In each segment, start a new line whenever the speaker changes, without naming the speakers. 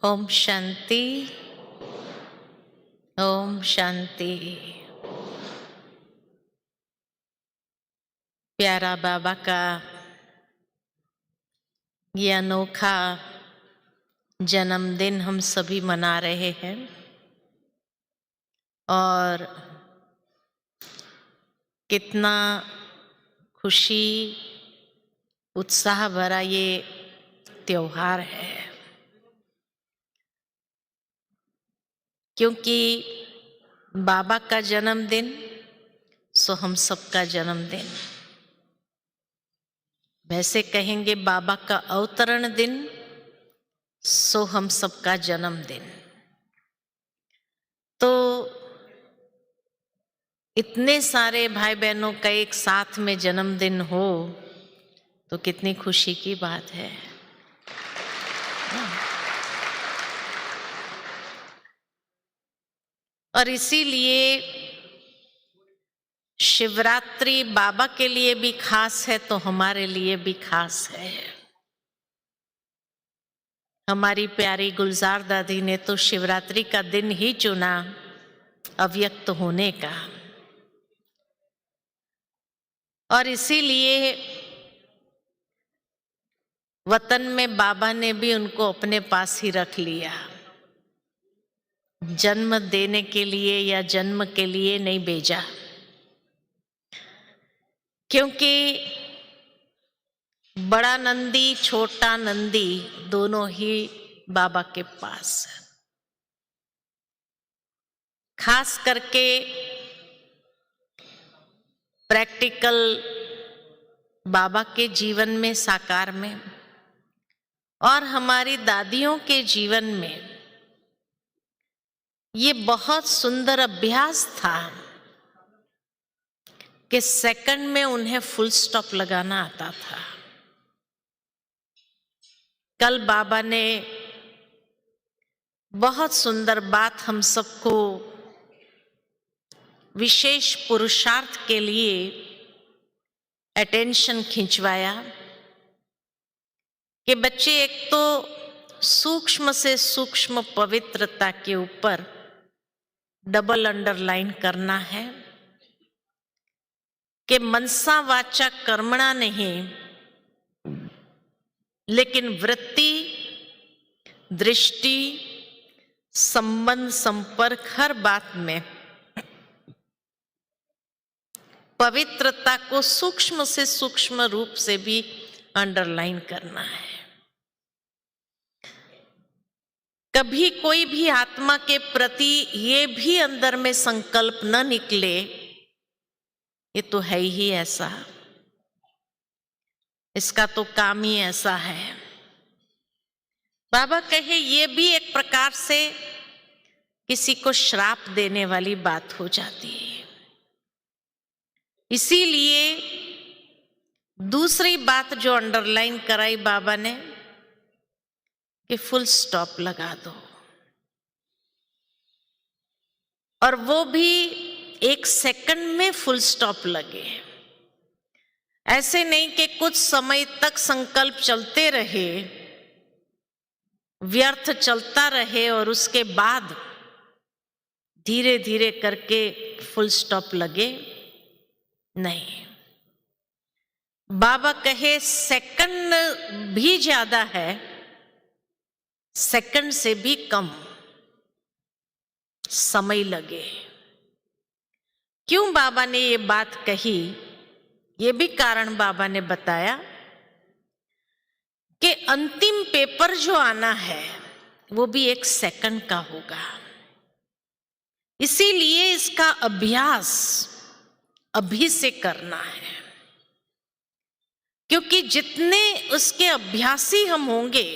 ओम शांति। ओम शांति। प्यारा बाबा का ये अनोखा जन्मदिन हम सभी मना रहे हैं और कितना खुशी उत्साह भरा ये त्योहार है, क्योंकि बाबा का जन्मदिन सो हम सबका जन्मदिन। वैसे कहेंगे बाबा का अवतरण दिन सो हम सबका जन्मदिन। तो इतने सारे भाई बहनों का एक साथ में जन्मदिन हो तो कितनी खुशी की बात है। और इसीलिए शिवरात्रि बाबा के लिए भी खास है तो हमारे लिए भी खास है। हमारी प्यारी गुलजार दादी ने तो शिवरात्रि का दिन ही चुना अव्यक्त होने का, और इसीलिए वतन में बाबा ने भी उनको अपने पास ही रख लिया। जन्म देने के लिए या जन्म के लिए नहीं भेजा, क्योंकि बड़ा नंदी छोटा नंदी दोनों ही बाबा के पास है। खास करके प्रैक्टिकल बाबा के जीवन में साकार में और हमारी दादियों के जीवन में ये बहुत सुंदर अभ्यास था कि सेकंड में उन्हें फुल स्टॉप लगाना आता था। कल बाबा ने बहुत सुंदर बात हम सबको विशेष पुरुषार्थ के लिए अटेंशन खिंचवाया कि बच्चे, एक तो सूक्ष्म से सूक्ष्म पवित्रता के ऊपर डबल अंडरलाइन करना है कि मनसा वाचा कर्मणा नहीं, लेकिन वृत्ति, दृष्टि, संबंध, संपर्क, हर बात में पवित्रता को सूक्ष्म से सूक्ष्म रूप से भी अंडरलाइन करना है। कभी कोई भी आत्मा के प्रति ये भी अंदर में संकल्प न निकले ये तो है ही ऐसा, इसका तो काम ही ऐसा है। बाबा कहे ये भी एक प्रकार से किसी को श्राप देने वाली बात हो जाती है। इसीलिए दूसरी बात जो अंडरलाइन कराई बाबा ने कि फुल स्टॉप लगा दो, और वो भी एक सेकंड में फुल स्टॉप लगे। ऐसे नहीं कि कुछ समय तक संकल्प चलते रहे, व्यर्थ चलता रहे और उसके बाद धीरे धीरे करके फुल स्टॉप लगे। नहीं, बाबा कहे सेकंड भी ज्यादा है, सेकंड से भी कम समय लगे। क्यों बाबा ने ये बात कही, ये भी कारण बाबा ने बताया कि अंतिम पेपर जो आना है वो भी एक सेकंड का होगा। इसीलिए इसका अभ्यास अभी से करना है, क्योंकि जितने उसके अभ्यासी हम होंगे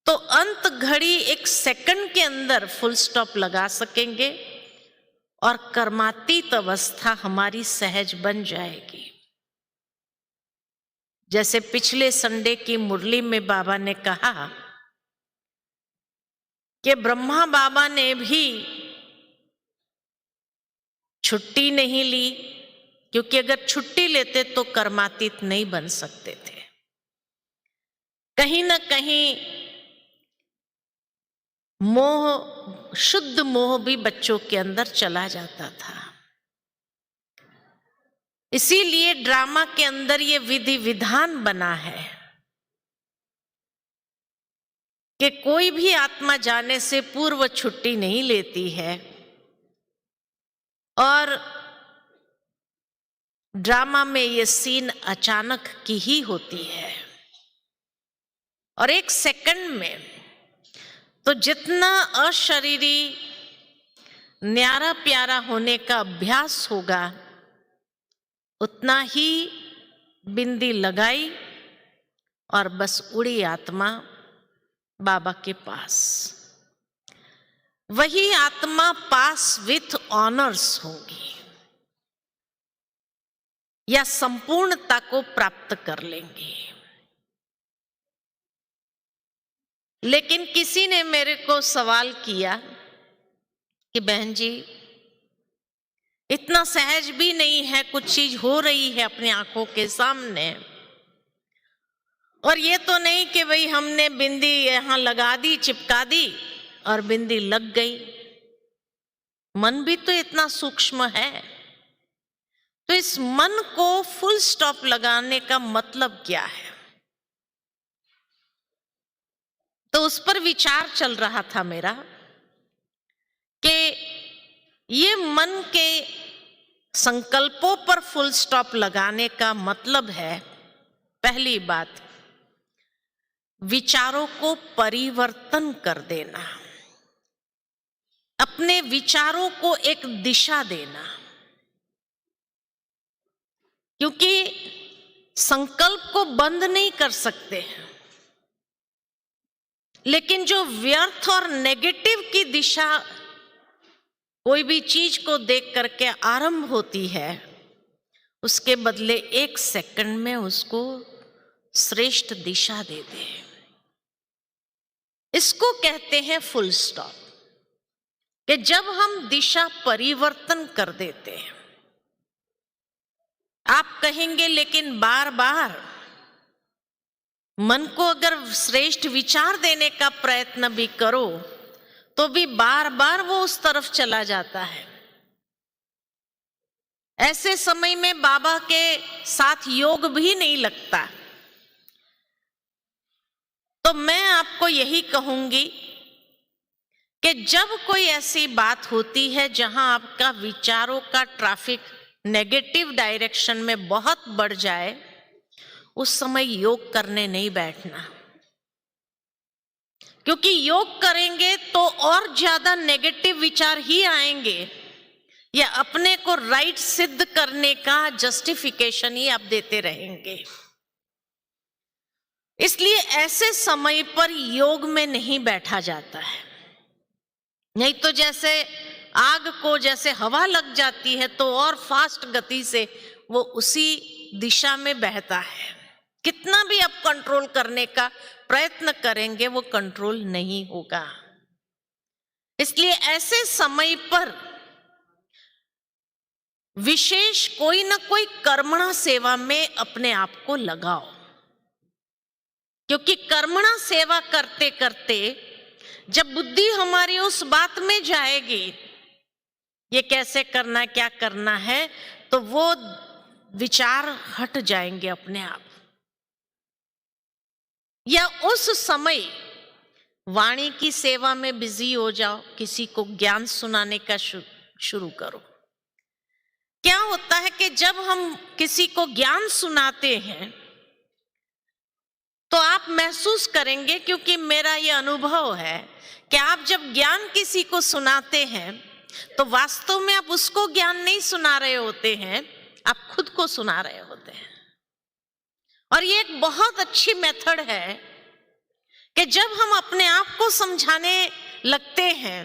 तो अंत घड़ी एक सेकंड के अंदर फुल स्टॉप लगा सकेंगे और कर्मातीत अवस्था हमारी सहज बन जाएगी। जैसे पिछले संडे की मुरली में बाबा ने कहा कि ब्रह्मा बाबा ने भी छुट्टी नहीं ली, क्योंकि अगर छुट्टी लेते तो कर्मातीत नहीं बन सकते थे। कहीं ना कहीं मोह, शुद्ध मोह भी बच्चों के अंदर चला जाता था। इसीलिए ड्रामा के अंदर ये विधि विधान बना है कि कोई भी आत्मा जाने से पूर्व छुट्टी नहीं लेती है, और ड्रामा में ये सीन अचानक की ही होती है, और एक सेकंड में। तो जितना अशरीरी न्यारा प्यारा होने का अभ्यास होगा, उतना ही बिंदी लगाई और बस उड़ी आत्मा बाबा के पास। वही आत्मा पास विथ ऑनर्स होगी या संपूर्णता को प्राप्त कर लेंगे। लेकिन किसी ने मेरे को सवाल किया कि बहन जी, इतना सहज भी नहीं है, कुछ चीज हो रही है अपनी आंखों के सामने, और ये तो नहीं कि भाई हमने बिंदी यहां लगा दी, चिपका दी और बिंदी लग गई। मन भी तो इतना सूक्ष्म है। तो इस मन को फुल स्टॉप लगाने का मतलब क्या है? तो उस पर विचार चल रहा था मेरा कि ये मन के संकल्पों पर फुल स्टॉप लगाने का मतलब है, पहली बात, विचारों को परिवर्तन कर देना, अपने विचारों को एक दिशा देना। क्योंकि संकल्प को बंद नहीं कर सकते हैं, लेकिन जो व्यर्थ और नेगेटिव की दिशा कोई भी चीज को देख करके आरंभ होती है, उसके बदले एक सेकंड में उसको श्रेष्ठ दिशा दे दे। इसको कहते हैं फुल स्टॉप। कि जब हम दिशा परिवर्तन कर देते हैं, आप कहेंगे लेकिन बार बार मन को अगर श्रेष्ठ विचार देने का प्रयत्न भी करो तो भी बार बार वो उस तरफ चला जाता है। ऐसे समय में बाबा के साथ योग भी नहीं लगता। तो मैं आपको यही कहूंगी कि जब कोई ऐसी बात होती है जहां आपका विचारों का ट्रैफिक नेगेटिव डायरेक्शन में बहुत बढ़ जाए, उस समय योग करने नहीं बैठना। क्योंकि योग करेंगे तो और ज्यादा नेगेटिव विचार ही आएंगे, या अपने को राइट सिद्ध करने का जस्टिफिकेशन ही आप देते रहेंगे। इसलिए ऐसे समय पर योग में नहीं बैठा जाता है। नहीं तो जैसे आग को जैसे हवा लग जाती है तो और फास्ट गति से वो उसी दिशा में बहता है। कितना भी आप कंट्रोल करने का प्रयत्न करेंगे, वो कंट्रोल नहीं होगा। इसलिए ऐसे समय पर विशेष कोई ना कोई कर्मणा सेवा में अपने आप को लगाओ। क्योंकि कर्मणा सेवा करते करते जब बुद्धि हमारी उस बात में जाएगी, ये कैसे करना, क्या करना है, तो वो विचार हट जाएंगे अपने आप। या उस समय वाणी की सेवा में बिजी हो जाओ, किसी को ज्ञान सुनाने का शुरू करो। क्या होता है कि जब हम किसी को ज्ञान सुनाते हैं तो आप महसूस करेंगे, क्योंकि मेरा यह अनुभव है कि आप जब ज्ञान किसी को सुनाते हैं तो वास्तव में आप उसको ज्ञान नहीं सुना रहे होते हैं, आप खुद को सुना रहे होते हैं। और ये एक बहुत अच्छी मेथड है कि जब हम अपने आप को समझाने लगते हैं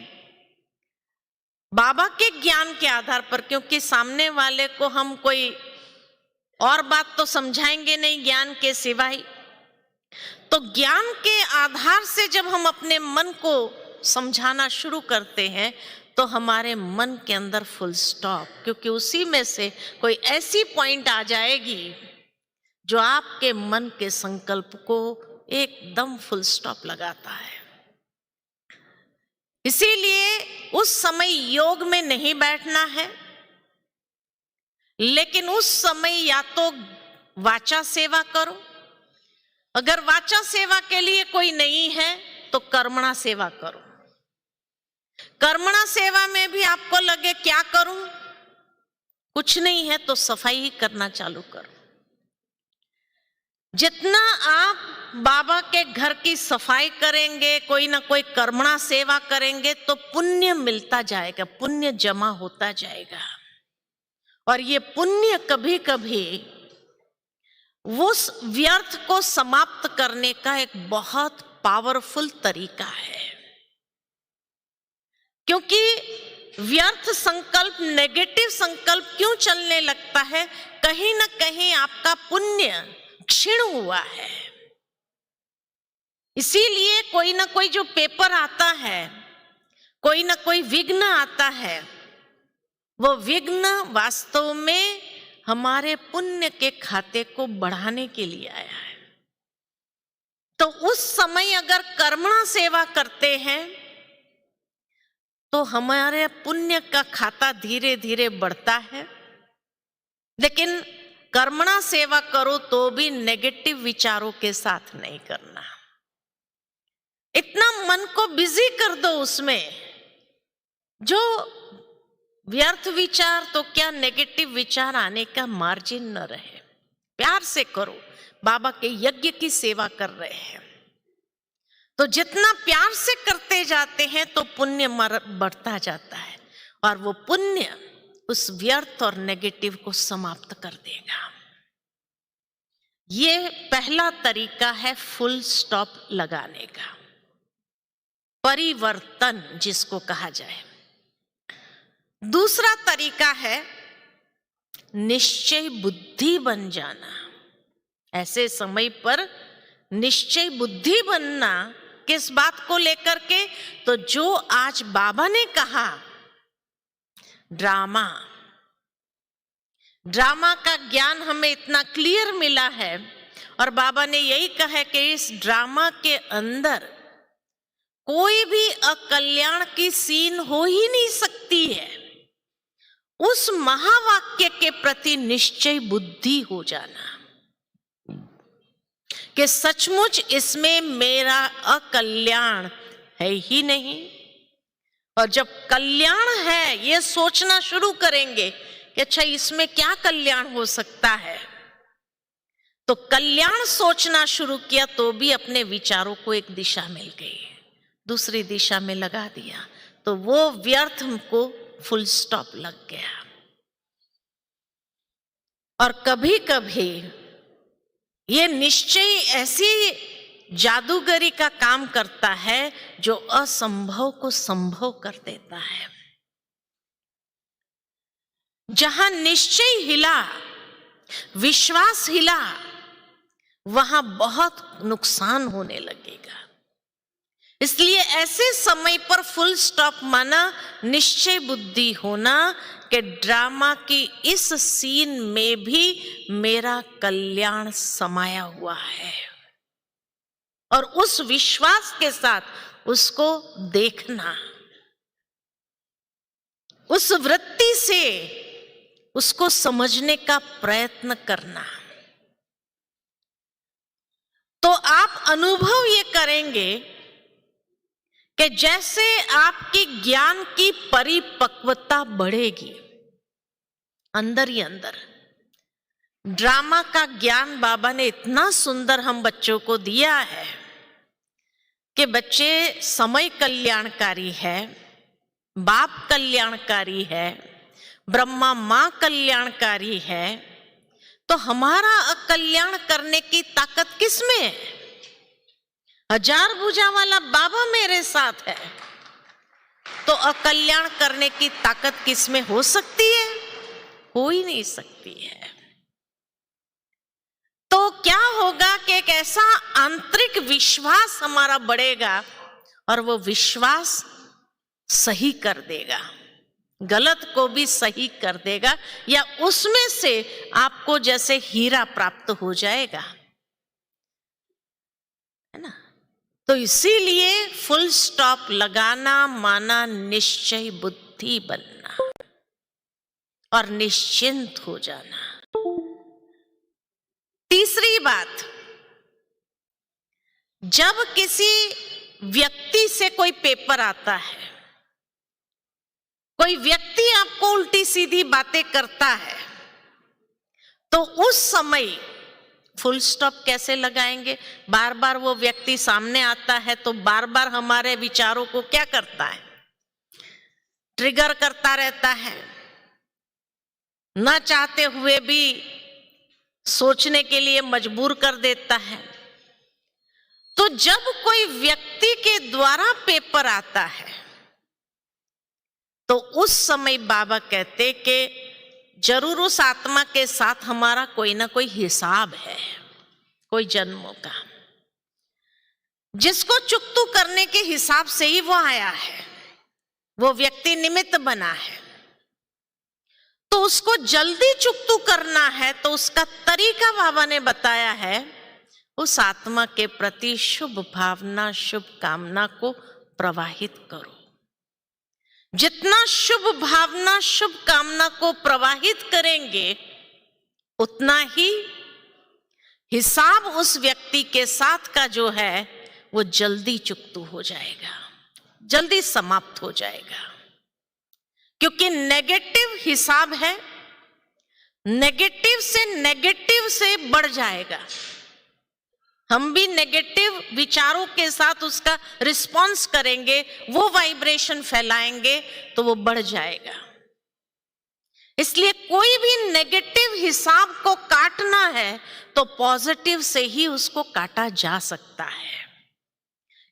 बाबा के ज्ञान के आधार पर, क्योंकि सामने वाले को हम कोई और बात तो समझाएंगे नहीं ज्ञान के सिवाय, तो ज्ञान के आधार से जब हम अपने मन को समझाना शुरू करते हैं तो हमारे मन के अंदर फुल स्टॉप, क्योंकि उसी में से कोई ऐसी पॉइंट आ जाएगी जो आपके मन के संकल्प को एकदम फुल स्टॉप लगाता है। इसीलिए उस समय योग में नहीं बैठना है, लेकिन उस समय या तो वाचा सेवा करो, अगर वाचा सेवा के लिए कोई नहीं है तो कर्मणा सेवा करो। कर्मणा सेवा में भी आपको लगे क्या करूं, कुछ नहीं है, तो सफाई ही करना चालू करो। जितना आप बाबा के घर की सफाई करेंगे, कोई ना कोई कर्मणा सेवा करेंगे, तो पुण्य मिलता जाएगा, पुण्य जमा होता जाएगा। और ये पुण्य कभी कभी उस व्यर्थ को समाप्त करने का एक बहुत पावरफुल तरीका है। क्योंकि व्यर्थ संकल्प, नेगेटिव संकल्प क्यों चलने लगता है, कहीं ना कहीं आपका पुण्य क्षीण हुआ है। इसीलिए कोई ना कोई जो पेपर आता है, कोई ना कोई विघ्न आता है, वो विघ्न वास्तव में हमारे पुण्य के खाते को बढ़ाने के लिए आया है। तो उस समय अगर कर्मणा सेवा करते हैं तो हमारे पुण्य का खाता धीरे धीरे बढ़ता है। लेकिन कर्मणा सेवा करो तो भी नेगेटिव विचारों के साथ नहीं करना। इतना मन को बिजी कर दो उसमें, जो व्यर्थ विचार तो क्या नेगेटिव विचार आने का मार्जिन न रहे। प्यार से करो, बाबा के यज्ञ की सेवा कर रहे हैं, तो जितना प्यार से करते जाते हैं तो पुण्य बढ़ता जाता है, और वो पुण्य उस व्यर्थ और नेगेटिव को समाप्त कर देगा। ये पहला तरीका है फुल स्टॉप लगाने का, परिवर्तन जिसको कहा जाए। दूसरा तरीका है निश्चय बुद्धि बन जाना। ऐसे समय पर निश्चय बुद्धि बनना किस बात को लेकर के, तो जो आज बाबा ने कहा ड्रामा का ज्ञान हमें इतना क्लियर मिला है, और बाबा ने यही कहा है कि इस ड्रामा के अंदर कोई भी अकल्याण की सीन हो ही नहीं सकती है। उस महावाक्य के प्रति निश्चय बुद्धि हो जाना कि सचमुच इसमें मेरा अकल्याण है ही नहीं। और जब कल्याण है ये सोचना शुरू करेंगे कि अच्छा इसमें क्या कल्याण हो सकता है, तो कल्याण सोचना शुरू किया तो भी अपने विचारों को एक दिशा मिल गई, दूसरी दिशा में लगा दिया, तो वो व्यर्थ को फुल स्टॉप लग गया। और कभी कभी ये निश्चय ऐसी जादूगरी का काम करता है जो असंभव को संभव कर देता है। जहां निश्चय हिला, विश्वास हिला, वहां बहुत नुकसान होने लगेगा। इसलिए ऐसे समय पर फुल स्टॉप माना निश्चय बुद्धि होना कि ड्रामा की इस सीन में भी मेरा कल्याण समाया हुआ है, और उस विश्वास के साथ उसको देखना, उस वृत्ति से उसको समझने का प्रयत्न करना। तो आप अनुभव ये करेंगे कि जैसे आपकी ज्ञान की परिपक्वता बढ़ेगी, अंदर ही अंदर ड्रामा का ज्ञान बाबा ने इतना सुंदर हम बच्चों को दिया है कि बच्चे समय कल्याणकारी है, बाप कल्याणकारी है, ब्रह्मा माँ कल्याणकारी है, तो हमारा अकल्याण करने की ताकत किसमें है? हजार भुजा वाला बाबा मेरे साथ है, तो अकल्याण करने की ताकत किसमें हो सकती है? हो ही नहीं सकती है। तो क्या होगा कि एक ऐसा आंतरिक विश्वास हमारा बढ़ेगा, और वो विश्वास सही कर देगा, गलत को भी सही कर देगा, या उसमें से आपको जैसे हीरा प्राप्त हो जाएगा, है ना। तो इसीलिए फुल स्टॉप लगाना माना निश्चय बुद्धि बनना और निश्चिंत हो जाना। तीसरी बात, जब किसी व्यक्ति से कोई पेपर आता है, कोई व्यक्ति आपको उल्टी सीधी बातें करता है, तो उस समय फुल स्टॉप कैसे लगाएंगे? बार बार वो व्यक्ति सामने आता है तो बार बार हमारे विचारों को क्या करता है? ट्रिगर करता रहता है, ना चाहते हुए भी सोचने के लिए मजबूर कर देता है। तो जब कोई व्यक्ति के द्वारा पेपर आता है तो उस समय बाबा कहते कि जरूर उस आत्मा के साथ हमारा कोई ना कोई हिसाब है, कोई जन्मों का, जिसको चुकतू करने के हिसाब से ही वो आया है, वो व्यक्ति निमित्त बना है। तो उसको जल्दी चुकतू करना है तो उसका तरीका बाबा ने बताया है, उस आत्मा के प्रति शुभ भावना शुभ कामना को प्रवाहित करो। जितना शुभ भावना शुभ कामना को प्रवाहित करेंगे उतना ही हिसाब उस व्यक्ति के साथ का जो है वो जल्दी चुकतू हो जाएगा, जल्दी समाप्त हो जाएगा। क्योंकि नेगेटिव हिसाब है, नेगेटिव से बढ़ जाएगा। हम भी नेगेटिव विचारों के साथ उसका रिस्पॉन्स करेंगे, वो वाइब्रेशन फैलाएंगे तो वो बढ़ जाएगा। इसलिए कोई भी नेगेटिव हिसाब को काटना है तो पॉजिटिव से ही उसको काटा जा सकता है।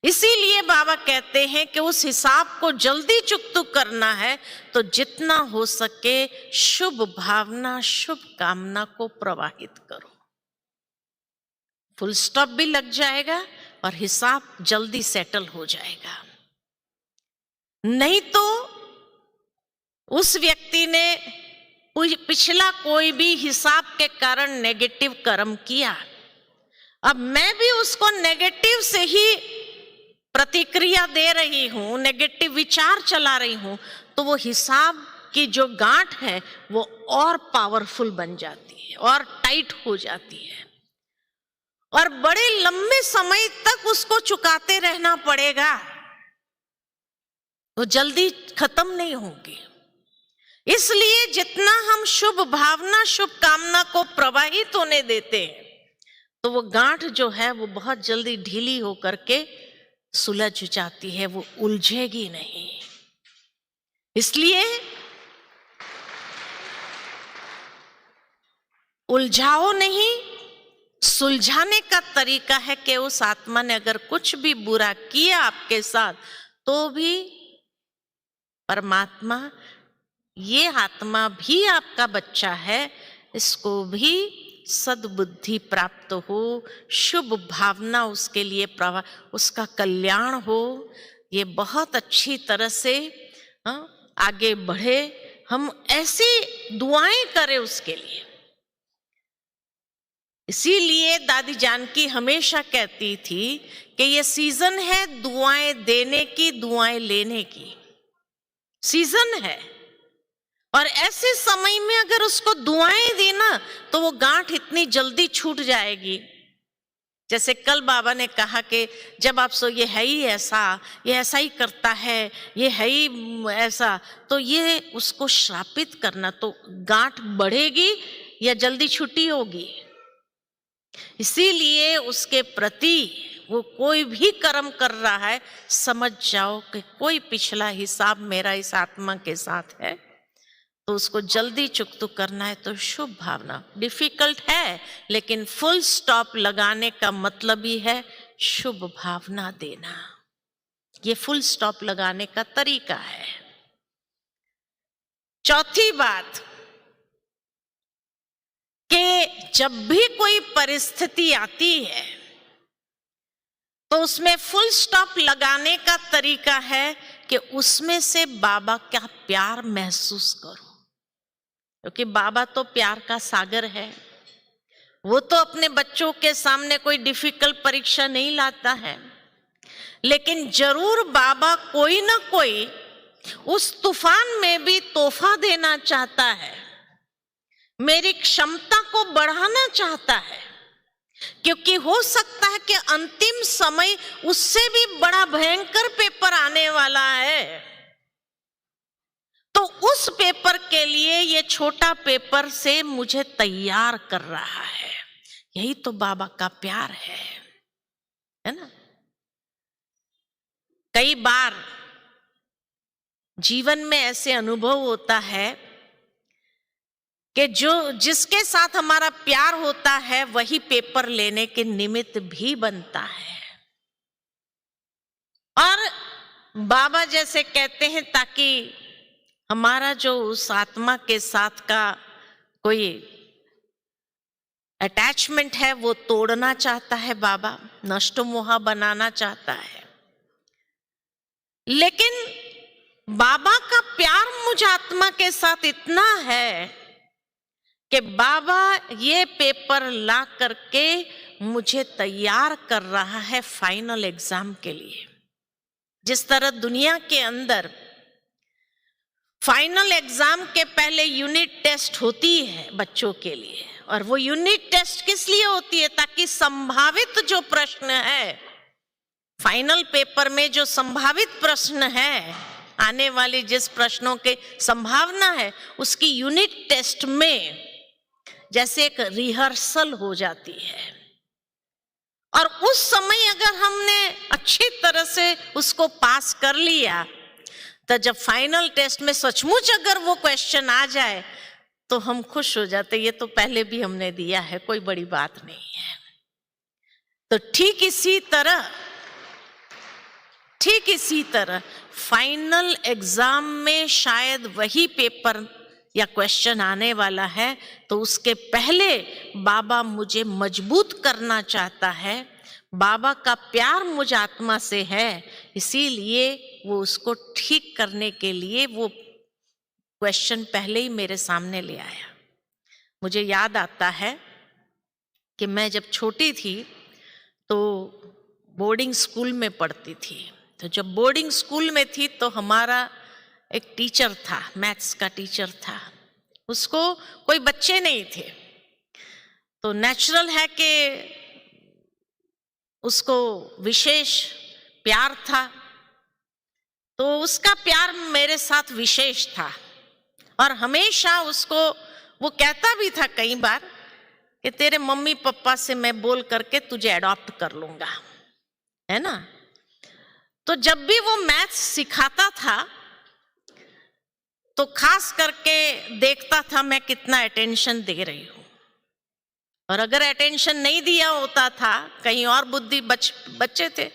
इसीलिए बाबा कहते हैं कि उस हिसाब को जल्दी चुकतू करना है तो जितना हो सके शुभ भावना शुभ कामना को प्रवाहित करो। फुल स्टॉप भी लग जाएगा और हिसाब जल्दी सेटल हो जाएगा। नहीं तो उस व्यक्ति ने पिछला कोई भी हिसाब के कारण नेगेटिव कर्म किया, अब मैं भी उसको नेगेटिव से ही प्रतिक्रिया दे रही हूं, नेगेटिव विचार चला रही हूं, तो वो हिसाब की जो गांठ है वो और पावरफुल बन जाती है और टाइट हो जाती है और बड़े लंबे समय तक उसको चुकाते रहना पड़ेगा, वो जल्दी खत्म नहीं होगी। इसलिए जितना हम शुभ भावना शुभ कामना को प्रवाहित होने देते हैं तो वो गांठ जो है वो बहुत जल्दी ढीली होकर के सुलझ जाती है, वो उलझेगी नहीं। इसलिए उलझाओ नहीं, सुलझाने का तरीका है कि उस आत्मा ने अगर कुछ भी बुरा किया आपके साथ तो भी परमात्मा, ये आत्मा भी आपका बच्चा है, इसको भी सद्बुद्धि प्राप्त हो, शुभ भावना उसके लिए उसका कल्याण हो, ये बहुत अच्छी तरह से आगे बढ़े। हम ऐसी दुआएं करें उसके लिए। इसीलिए दादी जानकी हमेशा कहती थी कि ये सीजन है दुआएं देने की, दुआएं लेने की सीजन है। और ऐसे समय में अगर उसको दुआएं देना तो वो गांठ इतनी जल्दी छूट जाएगी। जैसे कल बाबा ने कहा कि जब आप सो ये है ही ऐसा, ये ऐसा ही करता है, ये है ही ऐसा, तो ये उसको श्रापित करना, तो गांठ बढ़ेगी या जल्दी छुट्टी होगी। इसीलिए उसके प्रति वो कोई भी कर्म कर रहा है, समझ जाओ कि कोई पिछला हिसाब मेरा इस आत्मा के साथ है, तो उसको जल्दी चुकतू करना है। तो शुभ भावना डिफिकल्ट है, लेकिन फुल स्टॉप लगाने का मतलब ही है शुभ भावना देना। ये फुल स्टॉप लगाने का तरीका है। चौथी बात कि जब भी कोई परिस्थिति आती है तो उसमें फुल स्टॉप लगाने का तरीका है कि उसमें से बाबा का प्यार महसूस करो, क्योंकि बाबा तो प्यार का सागर है। वो तो अपने बच्चों के सामने कोई डिफिकल्ट परीक्षा नहीं लाता है, लेकिन जरूर बाबा कोई ना कोई उस तूफान में भी तोहफा देना चाहता है, मेरी क्षमता को बढ़ाना चाहता है, क्योंकि हो सकता है कि अंतिम समय उससे भी बड़ा भयंकर पेपर आने वाला है। तो उस पेपर के लिए ये छोटा पेपर से मुझे तैयार कर रहा है। यही तो बाबा का प्यार है ना। कई बार जीवन में ऐसे अनुभव होता है कि जिसके साथ हमारा प्यार होता है वही पेपर लेने के निमित्त भी बनता है। और बाबा जैसे कहते हैं ताकि हमारा जो उस आत्मा के साथ का कोई अटैचमेंट है वो तोड़ना चाहता है बाबा, नष्ट मोहा बनाना चाहता है। लेकिन बाबा का प्यार मुझ आत्मा के साथ इतना है कि बाबा ये पेपर ला करके मुझे तैयार कर रहा है फाइनल एग्जाम के लिए। जिस तरह दुनिया के अंदर फाइनल एग्जाम के पहले यूनिट टेस्ट होती है बच्चों के लिए, और वो यूनिट टेस्ट किस लिए होती है? ताकि संभावित जो प्रश्न है फाइनल पेपर में, जो संभावित प्रश्न है, आने वाले जिस प्रश्नों के संभावना है, उसकी यूनिट टेस्ट में जैसे एक रिहर्सल हो जाती है। और उस समय अगर हमने अच्छी तरह से उसको पास कर लिया तो जब फाइनल टेस्ट में सचमुच अगर वो क्वेश्चन आ जाए तो हम खुश हो जाते, ये तो पहले भी हमने दिया है, कोई बड़ी बात नहीं है। तो ठीक इसी तरह फाइनल एग्जाम में शायद वही पेपर या क्वेश्चन आने वाला है, तो उसके पहले बाबा मुझे मजबूत करना चाहता है। बाबा का प्यार मुझ आत्मा से है, इसीलिए वो उसको ठीक करने के लिए वो क्वेश्चन पहले ही मेरे सामने ले आया। मुझे याद आता है कि मैं जब छोटी थी तो बोर्डिंग स्कूल में पढ़ती थी। तो जब बोर्डिंग स्कूल में थी तो हमारा एक टीचर था, मैथ्स का टीचर था, उसको कोई बच्चे नहीं थे, तो नेचुरल है कि उसको विशेष प्यार था। तो उसका प्यार मेरे साथ विशेष था, और हमेशा उसको वो कहता भी था कई बार कि तेरे मम्मी पापा से मैं बोल करके तुझे अडॉप्ट कर लूंगा, है ना। तो जब भी वो मैथ्स सिखाता था तो खास करके देखता था मैं कितना अटेंशन दे रही हूं, और अगर अटेंशन नहीं दिया होता था, कहीं और बुद्धि बच्चे थे,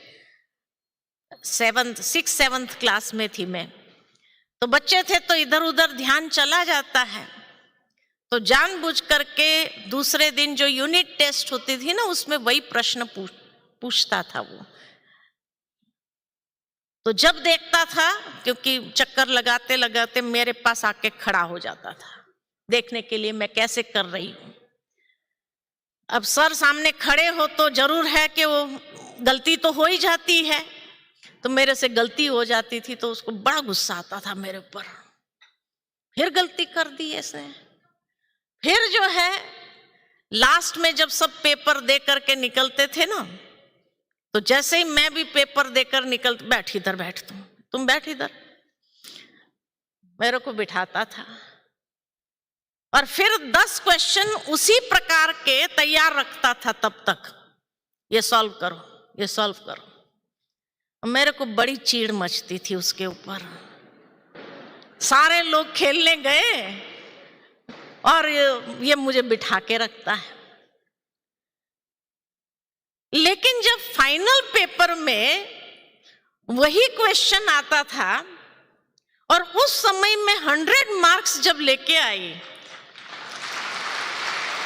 6th-7th क्लास में थी मैं, तो बच्चे थे तो इधर उधर ध्यान चला जाता है। तो जानबूझ करके दूसरे दिन जो यूनिट टेस्ट होती थी ना, उसमें वही प्रश्न पूछता था वो। तो जब देखता था, क्योंकि चक्कर लगाते लगाते मेरे पास आके खड़ा हो जाता था देखने के लिए मैं कैसे कर रही हूं। अब सर सामने खड़े हो तो जरूर है कि वो गलती तो हो ही जाती है, तो मेरे से गलती हो जाती थी तो उसको बड़ा गुस्सा आता था मेरे ऊपर, फिर गलती कर दी ऐसे। फिर जो है लास्ट में जब सब पेपर दे करके निकलते थे ना, तो जैसे ही मैं भी पेपर देकर बैठ इधर, बैठ तुम बैठ इधर, मेरे को बिठाता था, और फिर 10 क्वेश्चन उसी प्रकार के तैयार रखता था तब तक, ये सॉल्व करो, ये सॉल्व करो। मेरे को बड़ी चीड़ मचती थी उसके ऊपर। सारे लोग खेलने गए और ये मुझे बिठा के रखता है। लेकिन जब फाइनल पेपर में वही क्वेश्चन आता था और उस समय में 100 मार्क्स जब लेके आई,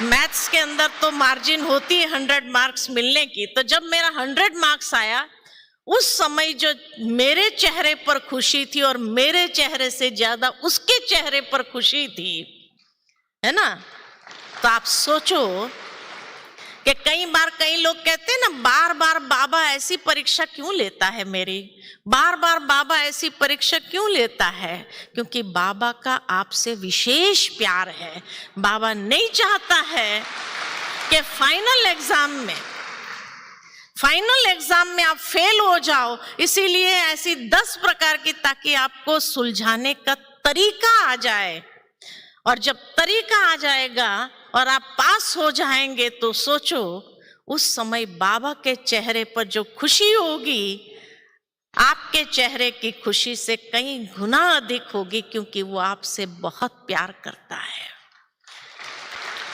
मैथ्स के अंदर तो मार्जिन होती है 100 मार्क्स मिलने की, तो जब मेरा 100 मार्क्स आया उस समय जो मेरे चेहरे पर खुशी थी, और मेरे चेहरे से ज्यादा उसके चेहरे पर खुशी थी, है ना। तो आप सोचो कि कई बार कई लोग कहते हैं ना, बार बार बाबा ऐसी परीक्षा क्यों लेता है मेरी, बार बार बाबा ऐसी परीक्षा क्यों लेता है? क्योंकि बाबा का आपसे विशेष प्यार है। बाबा नहीं चाहता है कि फाइनल एग्जाम में आप फेल हो जाओ, इसीलिए ऐसी 10 प्रकार की, ताकि आपको सुलझाने का तरीका आ जाए। और जब तरीका आ जाएगा और आप पास हो जाएंगे, तो सोचो उस समय बाबा के चेहरे पर जो खुशी होगी, आपके चेहरे की खुशी से कई गुना अधिक होगी, क्योंकि वो आपसे बहुत प्यार करता है।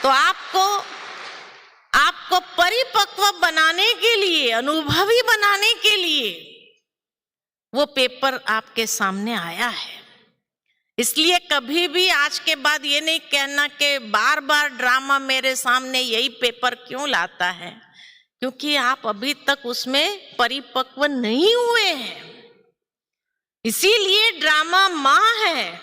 तो आपको परिपक्व बनाने के लिए, अनुभवी बनाने के लिए वो पेपर आपके सामने आया है। इसलिए कभी भी आज के बाद ये नहीं कहना कि बार बार ड्रामा मेरे सामने यही पेपर क्यों लाता है, क्योंकि आप अभी तक उसमें परिपक्व नहीं हुए हैं। इसीलिए ड्रामा माँ है,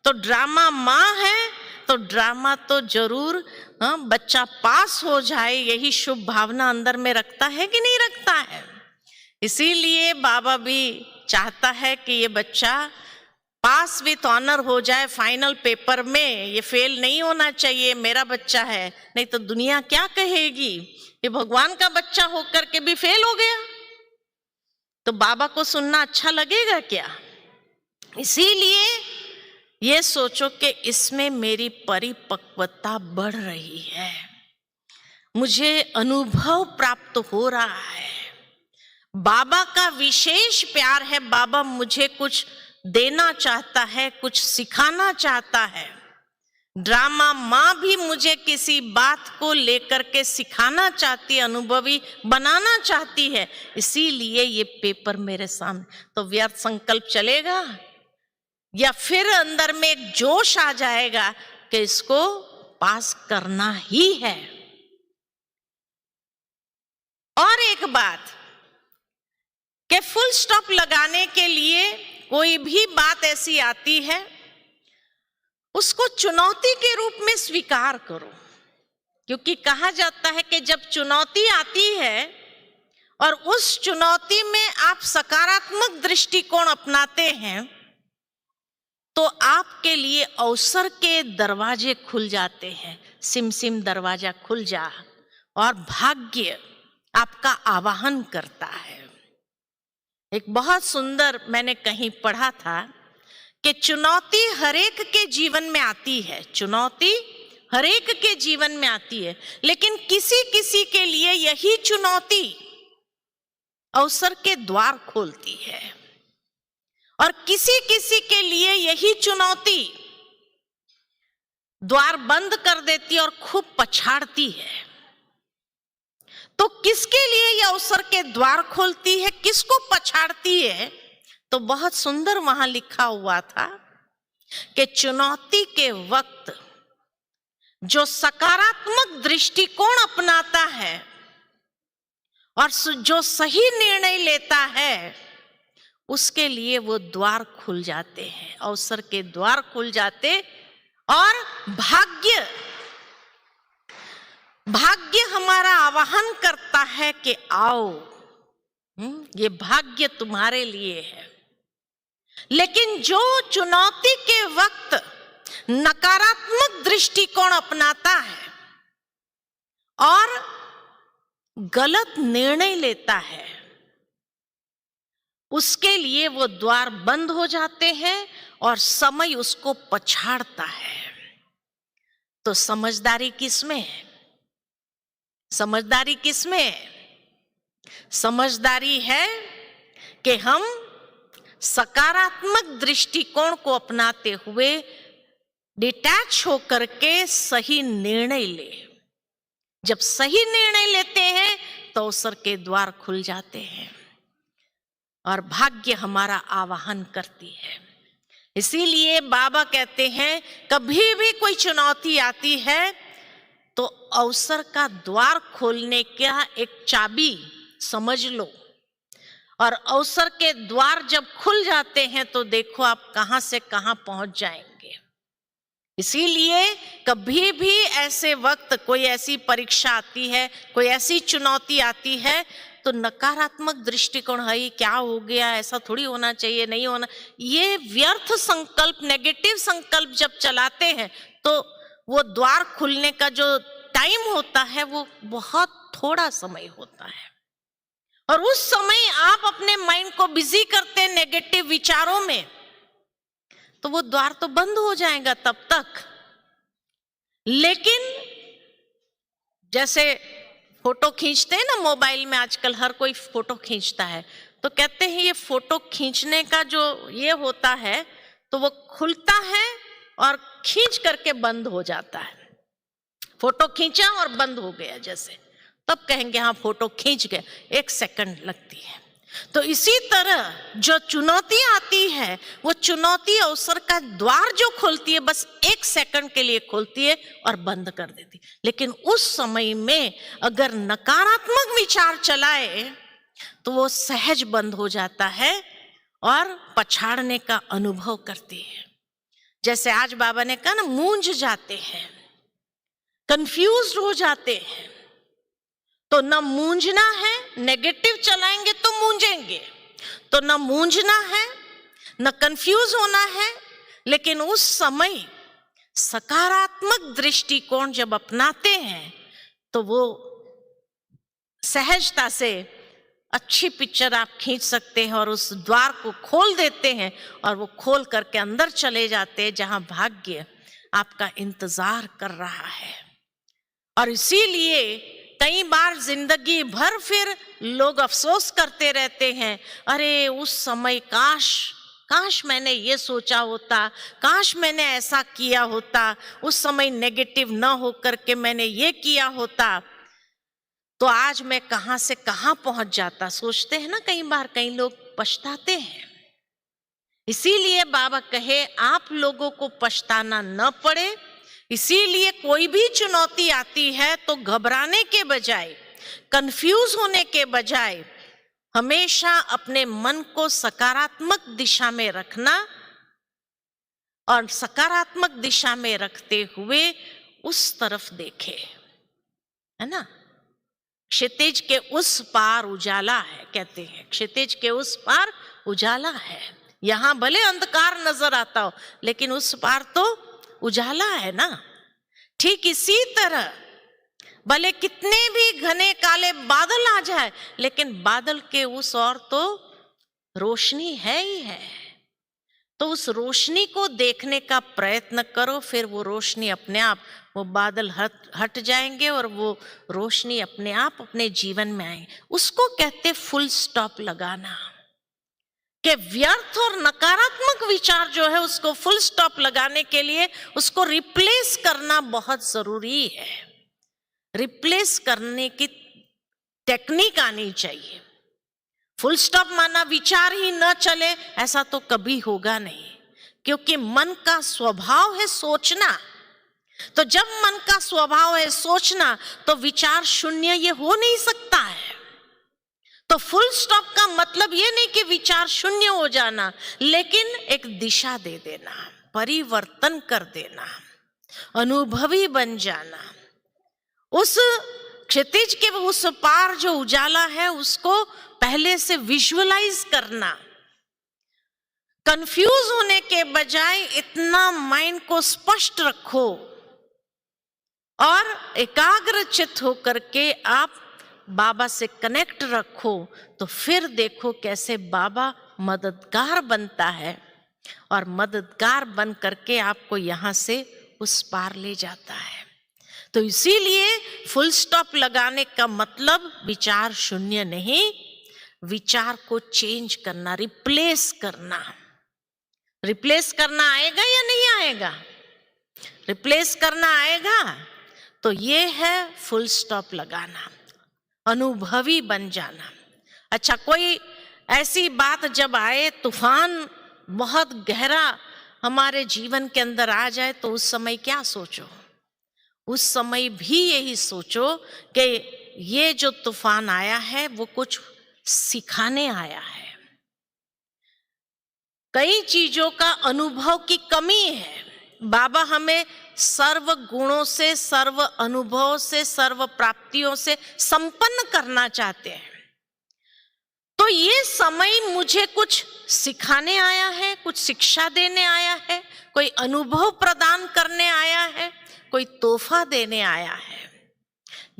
तो ड्रामा माँ है तो ड्रामा तो जरूर बच्चा पास हो जाए, यही शुभ भावना अंदर में रखता है कि नहीं रखता है। इसीलिए बाबा भी चाहता है कि ये बच्चा पास विथ ऑनर हो जाए फाइनल पेपर में, ये फेल नहीं होना चाहिए, मेरा बच्चा है। नहीं तो दुनिया क्या कहेगी, ये भगवान का बच्चा होकर के भी फेल हो गया, तो बाबा को सुनना अच्छा लगेगा क्या? इसीलिए ये सोचो कि इसमें मेरी परिपक्वता बढ़ रही है, मुझे अनुभव प्राप्त हो रहा है, बाबा का विशेष प्यार है, बाबा मुझे कुछ देना चाहता है, कुछ सिखाना चाहता है। ड्रामा माँ भी मुझे किसी बात को लेकर के सिखाना चाहती है, अनुभवी बनाना चाहती है, इसीलिए ये पेपर मेरे सामने। तो व्यर्थ संकल्प चलेगा या फिर अंदर में एक जोश आ जाएगा कि इसको पास करना ही है। और एक बात कि फुल स्टॉप लगाने के लिए कोई भी बात ऐसी आती है, उसको चुनौती के रूप में स्वीकार करो। क्योंकि कहा जाता है कि जब चुनौती आती है और उस चुनौती में आप सकारात्मक दृष्टिकोण अपनाते हैं, तो आपके लिए अवसर के दरवाजे खुल जाते हैं। सिम सिम दरवाजा खुल जा और भाग्य आपका आवाहन करता है। एक बहुत सुंदर मैंने कहीं पढ़ा था कि चुनौती हरेक के जीवन में आती है, चुनौती हरेक के जीवन में आती है, लेकिन किसी किसी के लिए यही चुनौती अवसर के द्वार खोलती है और किसी किसी के लिए यही चुनौती द्वार बंद कर देती है और खूब पछाड़ती है। तो किसके लिए यह अवसर के द्वार खोलती है, किसको पछाड़ती है? तो बहुत सुंदर वहां लिखा हुआ था कि चुनौती के वक्त जो सकारात्मक दृष्टिकोण अपनाता है और जो सही निर्णय लेता है, उसके लिए वो द्वार खुल जाते हैं, अवसर के द्वार खुल जाते और भाग्य हमारा आवाहन करता है कि आओ, ये भाग्य तुम्हारे लिए है। लेकिन जो चुनौती के वक्त नकारात्मक दृष्टिकोण अपनाता है और गलत निर्णय लेता है, उसके लिए वो द्वार बंद हो जाते हैं और समय उसको पछाड़ता है। तो समझदारी किसमें है? समझदारी किसमें है? समझदारी है कि हम सकारात्मक दृष्टिकोण को अपनाते हुए डिटैच होकर के सही निर्णय ले। जब सही निर्णय लेते हैं तो अवसर के द्वार खुल जाते हैं और भाग्य हमारा आवाहन करती है। इसीलिए बाबा कहते हैं कभी भी कोई चुनौती आती है तो अवसर का द्वार खोलने का एक चाबी समझ लो, और अवसर के द्वार जब खुल जाते हैं तो देखो आप कहां से कहां पहुंच जाएंगे। इसीलिए कभी भी ऐसे वक्त कोई ऐसी परीक्षा आती है, कोई ऐसी चुनौती आती है, तो नकारात्मक दृष्टिकोण है, ये क्या हो गया, ऐसा थोड़ी होना चाहिए, नहीं होना, ये व्यर्थ संकल्प, नेगेटिव संकल्प जब चलाते हैं तो वो द्वार खुलने का जो टाइम होता है वो बहुत थोड़ा समय होता है। और उस समय आप अपने माइंड को बिजी करते हैं नेगेटिव विचारों में, तो वो द्वार तो बंद हो जाएगा तब तक। लेकिन जैसे फोटो खींचते हैं ना मोबाइल में, आजकल हर कोई फोटो खींचता है, तो कहते हैं ये फोटो खींचने का जो ये होता है तो वो खुलता है और खींच करके बंद हो जाता है। फोटो खींचा और बंद हो गया जैसे, तब कहेंगे हाँ फोटो खींच गए, 1 सेकंड लगती है। तो इसी तरह जो चुनौती आती है, वो चुनौती अवसर का द्वार जो खोलती है, बस 1 सेकंड के लिए खोलती है और बंद कर देती। लेकिन उस समय में अगर नकारात्मक विचार चलाए तो वो सहज बंद हो जाता है और पछाड़ने का अनुभव करती है। जैसे आज बाबा ने कहा ना, मूंझ जाते हैं, कंफ्यूज हो जाते हैं, तो न मूंझना है, नेगेटिव चलाएंगे तो मूंझेंगे, तो न मूंझना है न कंफ्यूज होना है। लेकिन उस समय सकारात्मक दृष्टिकोण जब अपनाते हैं तो वो सहजता से अच्छी पिक्चर आप खींच सकते हैं और उस द्वार को खोल देते हैं और वो खोल करके अंदर चले जाते हैं जहां भाग्य आपका इंतजार कर रहा है। और इसीलिए कई बार जिंदगी भर फिर लोग अफसोस करते रहते हैं, अरे उस समय काश मैंने ये सोचा होता, काश मैंने ऐसा किया होता, उस समय नेगेटिव न होकर के मैंने ये किया होता तो आज मैं कहां से कहां पहुंच जाता। सोचते हैं ना, कई बार कई लोग पछताते हैं। इसीलिए बाबा कहे आप लोगों को पछताना न पड़े। इसीलिए कोई भी चुनौती आती है तो घबराने के बजाय, कंफ्यूज होने के बजाय हमेशा अपने मन को सकारात्मक दिशा में रखना और सकारात्मक दिशा में रखते हुए उस तरफ देखे, है ना। क्षितिज के उस पार उजाला है, कहते हैं क्षितिज के उस पार उजाला है। यहां भले अंधकार नजर आता हो लेकिन उस पार तो उजाला है ना। ठीक इसी तरह भले कितने भी घने काले बादल आ जाए लेकिन बादल के उस ओर तो रोशनी है ही है। तो उस रोशनी को देखने का प्रयत्न करो, फिर वो रोशनी अपने आप, वो बादल हट जाएंगे और वो रोशनी अपने आप अपने जीवन में आएंगे। उसको कहते फुल स्टॉप लगाना, कि व्यर्थ और नकारात्मक विचार जो है उसको फुल स्टॉप लगाने के लिए उसको रिप्लेस करना बहुत जरूरी है। रिप्लेस करने की टेक्निक आनी चाहिए। फुल स्टॉप माना विचार ही न चले, ऐसा तो कभी होगा नहीं, क्योंकि मन का स्वभाव है सोचना। तो जब मन का स्वभाव है सोचना तो विचार शून्य ये हो नहीं सकता है। तो फुल स्टॉप का मतलब ये नहीं कि विचार शून्य हो जाना, लेकिन एक दिशा दे देना, परिवर्तन कर देना, अनुभवी बन जाना। उस क्षितिज के उस पार जो उजाला है उसको पहले से विजुअलाइज करना। कंफ्यूज होने के बजाय इतना माइंड को स्पष्ट रखो और एकाग्रचित होकर के आप बाबा से कनेक्ट रखो, तो फिर देखो कैसे बाबा मददगार बनता है और मददगार बन करके आपको यहां से उस पार ले जाता है। तो इसीलिए फुल स्टॉप लगाने का मतलब विचार शून्य नहीं, विचार को चेंज करना, रिप्लेस करना। रिप्लेस करना आएगा या नहीं आएगा? रिप्लेस करना आएगा। तो ये है फुल स्टॉप लगाना, अनुभवी बन जाना। अच्छा, कोई ऐसी बात जब आए, तूफान बहुत गहरा हमारे जीवन के अंदर आ जाए, तो उस समय क्या सोचो? उस समय भी यही सोचो कि ये जो तूफान आया है वो कुछ सिखाने आया है। कई चीजों का अनुभव की कमी है, बाबा हमें सर्व गुणों से, सर्व अनुभवों से, सर्व प्राप्तियों से संपन्न करना चाहते हैं। तो ये समय मुझे कुछ सिखाने आया है, कुछ शिक्षा देने आया है, कोई अनुभव प्रदान करने आया है, कोई तोहफा देने आया है।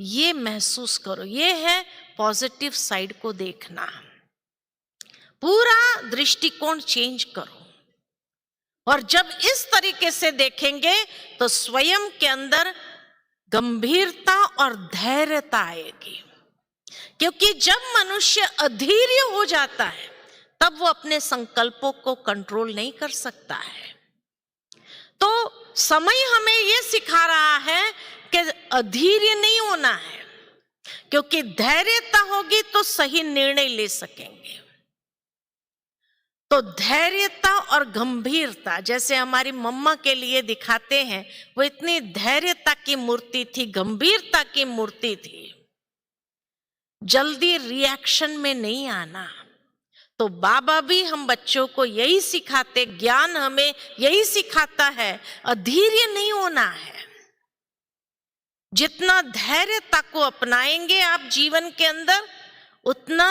ये महसूस करो। ये है पॉजिटिव साइड को देखना। पूरा दृष्टिकोण चेंज करो। और जब इस तरीके से देखेंगे तो स्वयं के अंदर गंभीरता और धैर्यता आएगी। क्योंकि जब मनुष्य अधीर हो जाता है तब वो अपने संकल्पों को कंट्रोल नहीं कर सकता है। तो समय हमें ये सिखा रहा है कि अधीर नहीं होना है, क्योंकि धैर्यता होगी तो सही निर्णय ले सकेंगे। तो धैर्यता और गंभीरता, जैसे हमारी मम्मा के लिए दिखाते हैं, वो इतनी धैर्यता की मूर्ति थी, गंभीरता की मूर्ति थी। जल्दी रिएक्शन में नहीं आना। तो बाबा भी हम बच्चों को यही सिखाते, ज्ञान हमें यही सिखाता है, अधीर नहीं होना है। जितना धैर्यता को अपनाएंगे आप जीवन के अंदर, उतना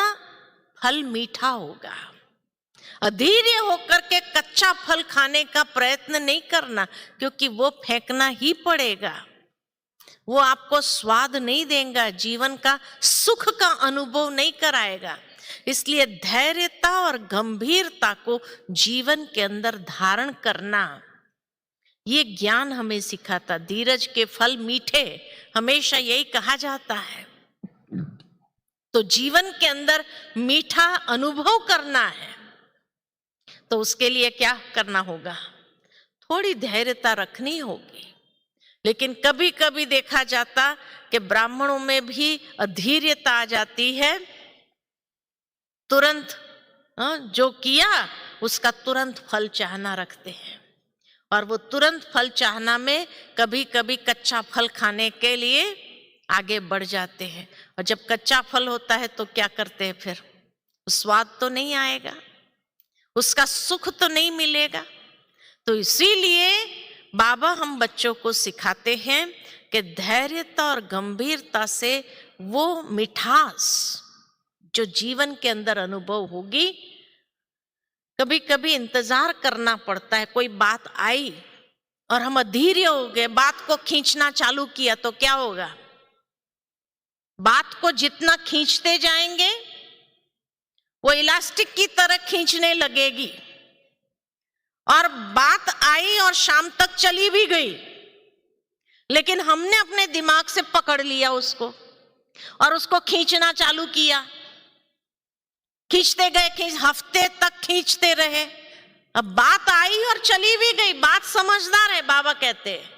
फल मीठा होगा। अधीर होकर के कच्चा फल खाने का प्रयत्न नहीं करना, क्योंकि वो फेंकना ही पड़ेगा। वो आपको स्वाद नहीं देगा, जीवन का सुख का अनुभव नहीं कराएगा। इसलिए धैर्यता और गंभीरता को जीवन के अंदर धारण करना, ये ज्ञान हमें सिखाता। धीरज के फल मीठे, हमेशा यही कहा जाता है। तो जीवन के अंदर मीठा अनुभव करना है, तो उसके लिए क्या करना होगा? थोड़ी धैर्यता रखनी होगी। लेकिन कभी कभी देखा जाता कि ब्राह्मणों में भी अधीरता आ जाती है। तुरंत जो किया उसका तुरंत फल चाहना रखते हैं, और वो तुरंत फल चाहना में कभी कभी कच्चा फल खाने के लिए आगे बढ़ जाते हैं। और जब कच्चा फल होता है तो क्या करते हैं फिर? स्वाद तो नहीं आएगा, उसका सुख तो नहीं मिलेगा। तो इसीलिए बाबा हम बच्चों को सिखाते हैं कि धैर्यता और गंभीरता से वो मिठास जो जीवन के अंदर अनुभव होगी, कभी कभी इंतजार करना पड़ता है। कोई बात आई और हम अधीर हो गए, बात को खींचना चालू किया, तो क्या होगा? बात को जितना खींचते जाएंगे वो इलास्टिक की तरह खींचने लगेगी, और बात आई और शाम तक चली भी गई, लेकिन हमने अपने दिमाग से पकड़ लिया उसको और उसको खींचना चालू किया। खींचते गए, हफ्ते तक खींचते रहे। अब बात आई और चली भी गई। बात समझदार है बाबा कहते हैं,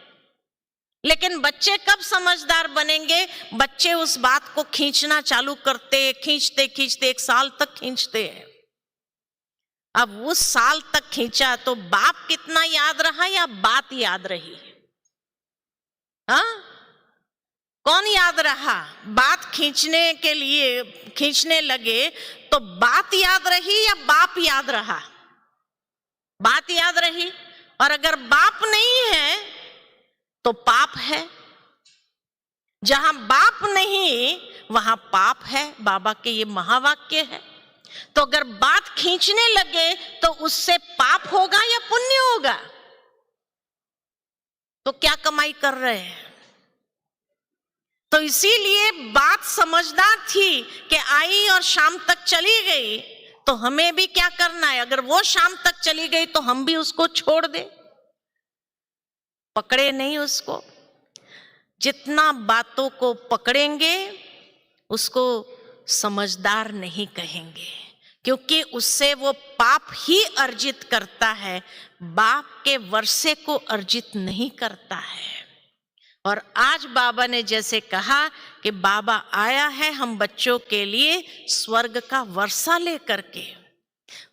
लेकिन बच्चे कब समझदार बनेंगे? बच्चे उस बात को खींचना चालू करते, खींचते खींचते 1 साल तक खींचते हैं। अब उस साल तक खींचा तो बाप कितना याद रहा या बात याद रही? हाँ, कौन याद रहा? बात खींचने के लिए खींचने लगे तो बात याद रही या बाप याद रहा? बात याद रही। और अगर बाप नहीं है तो पाप है। जहां बाप नहीं वहां पाप है, बाबा के ये महावाक्य है। तो अगर बात खींचने लगे तो उससे पाप होगा या पुण्य होगा? तो क्या कमाई कर रहे हैं? तो इसीलिए बात समझदार थी कि आई और शाम तक चली गई, तो हमें भी क्या करना है? अगर वो शाम तक चली गई तो हम भी उसको छोड़ दे, पकड़े नहीं उसको। जितना बातों को पकड़ेंगे उसको समझदार नहीं कहेंगे, क्योंकि उससे वो पाप ही अर्जित करता है, बाप के वर्षे को अर्जित नहीं करता है। और आज बाबा ने जैसे कहा कि बाबा आया है हम बच्चों के लिए स्वर्ग का वर्षा लेकर के,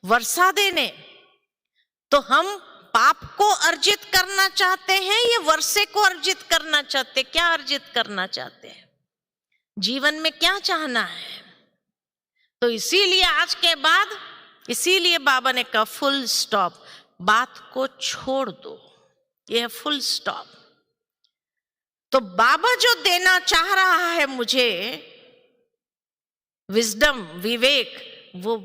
वर्षा देने। तो हम पाप को अर्जित करना चाहते हैं या वर्षे को अर्जित करना चाहते हैं? क्या अर्जित करना चाहते हैं? जीवन में क्या चाहना है? तो इसीलिए आज के बाद, इसीलिए बाबा ने कहा फुल स्टॉप, बात को छोड़ दो। ये है फुल स्टॉप। तो बाबा जो देना चाह रहा है मुझे, विजडम, विवेक, वो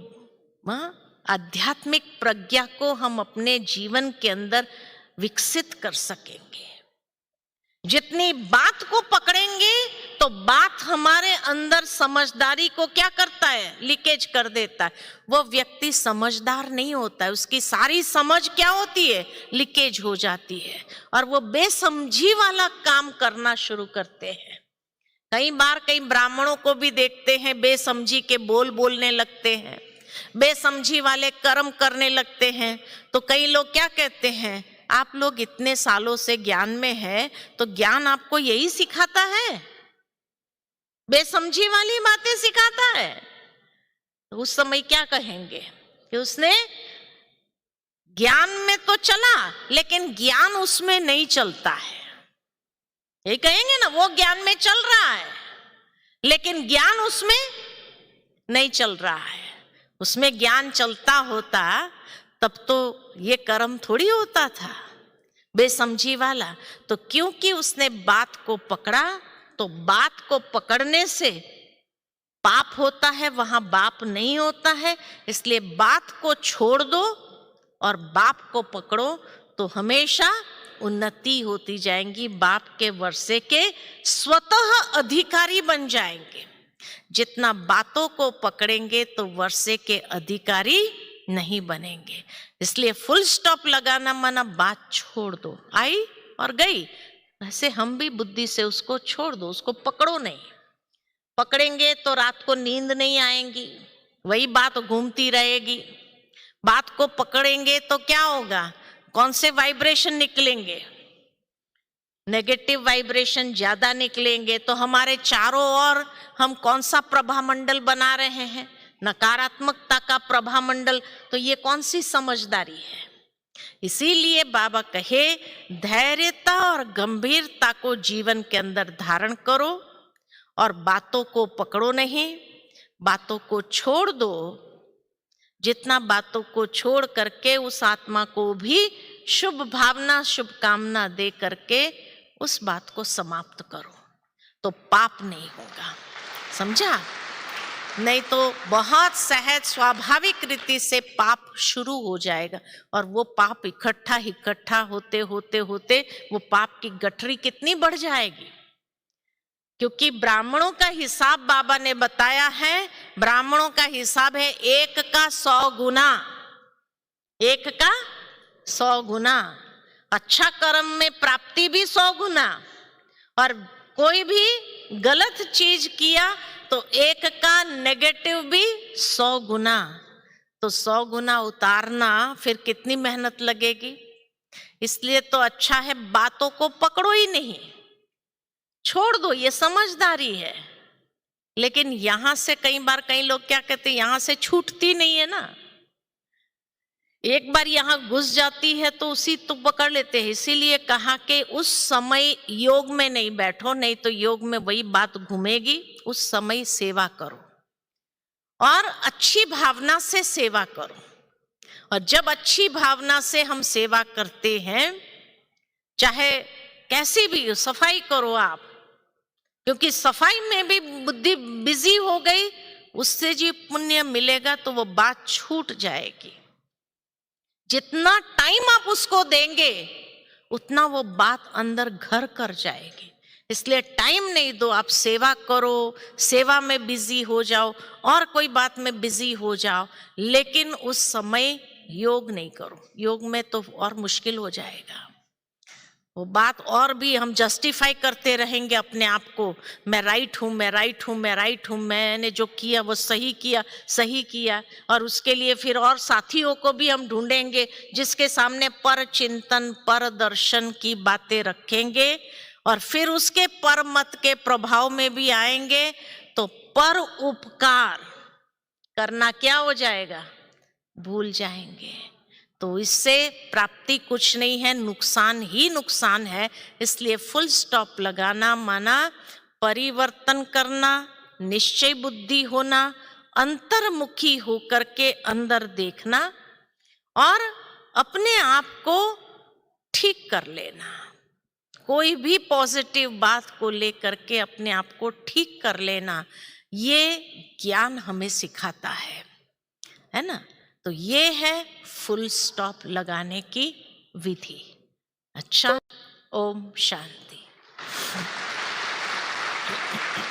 आध्यात्मिक प्रज्ञा को हम अपने जीवन के अंदर विकसित कर सकेंगे। जितनी बात को पकड़ेंगे तो बात हमारे अंदर समझदारी को क्या करता है, लीकेज कर देता है। वो व्यक्ति समझदार नहीं होता है, उसकी सारी समझ क्या होती है, लीकेज हो जाती है, और वो बेसमझी वाला काम करना शुरू करते हैं। कई बार कई ब्राह्मणों को भी देखते हैं, बेसमझी के बोल बोलने लगते हैं, बेसमझी वाले कर्म करने लगते हैं। तो कई लोग क्या कहते हैं, आप लोग इतने सालों से ज्ञान में है, तो ज्ञान आपको यही सिखाता है, बेसमझी वाली बातें सिखाता है। तो उस समय क्या कहेंगे कि उसने ज्ञान में तो चला लेकिन ज्ञान उसमें नहीं चलता है। ये कहेंगे ना, वो ज्ञान में चल रहा है लेकिन ज्ञान उसमें नहीं चल रहा है। उसमें ज्ञान चलता होता तब तो ये कर्म थोड़ी होता था, बेसमझी वाला। तो क्योंकि उसने बात को पकड़ा, तो बात को पकड़ने से पाप होता है, वहां बाप नहीं होता है। इसलिए बात को छोड़ दो और बाप को पकड़ो तो हमेशा उन्नति होती जाएंगी। बाप के वर्षे के स्वतः अधिकारी बन जाएंगे। जितना बातों को पकड़ेंगे तो वर्षे के अधिकारी नहीं बनेंगे। इसलिए फुल स्टॉप लगाना माना बात छोड़ दो, आई और गई। वैसे हम भी बुद्धि से उसको छोड़ दो, उसको पकड़ो नहीं। पकड़ेंगे तो रात को नींद नहीं आएगी, वही बात घूमती रहेगी। बात को पकड़ेंगे तो क्या होगा, कौन से वाइब्रेशन निकलेंगे, नेगेटिव वाइब्रेशन ज्यादा निकलेंगे। तो हमारे चारों ओर हम कौन सा प्रभामंडल बना रहे हैं, नकारात्मकता का प्रभामंडल। तो ये कौन सी समझदारी है। इसीलिए बाबा कहे धैर्यता और गंभीरता को जीवन के अंदर धारण करो और बातों को पकड़ो नहीं, बातों को छोड़ दो। जितना बातों को छोड़ करके उस आत्मा को भी शुभ भावना, शुभकामना दे करके उस बात को समाप्त करो, तो पाप नहीं होगा। समझा? नहीं तो बहुत सहज स्वाभाविक रीति से पाप शुरू हो जाएगा, और वो पाप इकट्ठा होते होते होते वो पाप की गठरी कितनी बढ़ जाएगी। क्योंकि ब्राह्मणों का हिसाब बाबा ने बताया है, ब्राह्मणों का हिसाब है 1 का 100 गुना, 1 का 100 गुना। अच्छा कर्म में प्राप्ति भी 100 गुना, और कोई भी गलत चीज किया तो 1 का नेगेटिव भी 100 गुना। तो 100 गुना उतारना फिर कितनी मेहनत लगेगी। इसलिए तो अच्छा है बातों को पकड़ो ही नहीं, छोड़ दो, ये समझदारी है। लेकिन यहां से कई बार कई लोग क्या कहते हैं, यहां से छूटती नहीं है ना, एक बार यहां घुस जाती है तो उसी तो पकड़ लेते हैं। इसीलिए कहा कि उस समय योग में नहीं बैठो, नहीं तो योग में वही बात घूमेगी। उस समय सेवा करो और अच्छी भावना से सेवा करो। और जब अच्छी भावना से हम सेवा करते हैं, चाहे कैसी भी हो, सफाई करो आप, क्योंकि सफाई में भी बुद्धि बिजी हो गई, उससे जो पुण्य मिलेगा तो वो बात छूट जाएगी। जितना टाइम आप उसको देंगे उतना वो बात अंदर घर कर जाएगी। इसलिए टाइम नहीं दो, आप सेवा करो, सेवा में बिजी हो जाओ और कोई बात में बिजी हो जाओ, लेकिन उस समय योग नहीं करो। योग में तो और मुश्किल हो जाएगा। वो बात और भी हम जस्टिफाई करते रहेंगे अपने आप को, मैं राइट हूँ, मैं राइट हूँ, मैं राइट हूँ, मैंने जो किया वो सही किया, सही किया। और उसके लिए फिर और साथियों को भी हम ढूंढेंगे जिसके सामने पर चिंतन, पर दर्शन की बातें रखेंगे, और फिर उसके पर मत के प्रभाव में भी आएंगे तो पर उपकार करना क्या हो जाएगा, भूल जाएंगे। तो इससे प्राप्ति कुछ नहीं है, नुकसान ही नुकसान है। इसलिए फुल स्टॉप लगाना माना परिवर्तन करना, निश्चय बुद्धि होना, अंतर्मुखी होकर के अंदर देखना और अपने आप को ठीक कर लेना, कोई भी पॉजिटिव बात को लेकर के अपने आप को ठीक कर लेना, ये ज्ञान हमें सिखाता है ना। तो ये है फुल स्टॉप लगाने की विधि। अच्छा, ओम शांति।